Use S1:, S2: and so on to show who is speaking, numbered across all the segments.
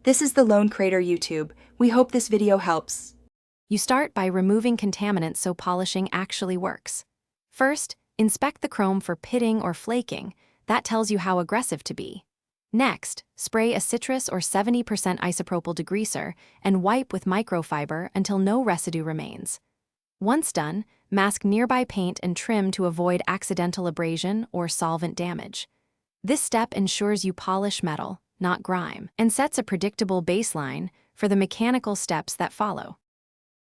S1: This is the Lone Crater YouTube. We hope this video helps.
S2: You start by removing contaminants so polishing actually works. First, inspect the chrome for pitting or flaking. That tells you how aggressive to be. Next, spray a citrus or 70% isopropyl degreaser and wipe with microfiber until no residue remains. Once done, mask nearby paint and trim to avoid accidental abrasion or solvent damage. This step ensures you polish metal, not grime, and sets a predictable baseline for the mechanical steps that follow.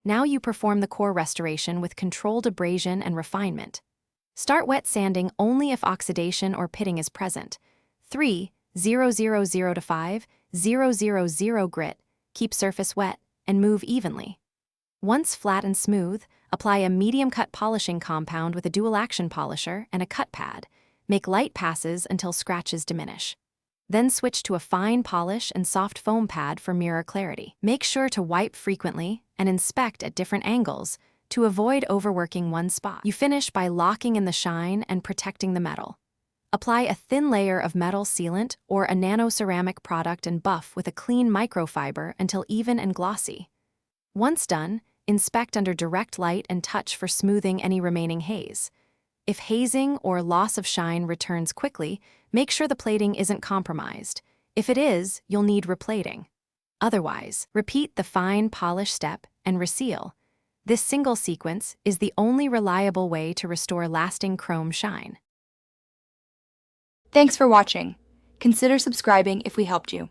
S2: Now you perform the core restoration with controlled abrasion and refinement. Start wet sanding only if oxidation or pitting is present. 3,000 to 5,000 grit, keep surface wet, and move evenly. Once flat and smooth, apply a medium-cut polishing compound with a dual-action polisher and a cut pad. Make light passes until scratches diminish. Then switch to a fine polish and soft foam pad for mirror clarity. Make sure to wipe frequently and inspect at different angles to avoid overworking one spot. You finish by locking in the shine and protecting the metal. Apply a thin layer of metal sealant or a nano-ceramic product and buff with a clean microfiber until even and glossy. Once done, inspect under direct light and touch for smoothing any remaining haze. If hazing or loss of shine returns quickly, make sure the plating isn't compromised. If it is, you'll need replating. Otherwise, repeat the fine polish step and reseal. This single sequence is the only reliable way to restore lasting chrome shine.
S1: Thanks for watching. Consider subscribing if we helped you.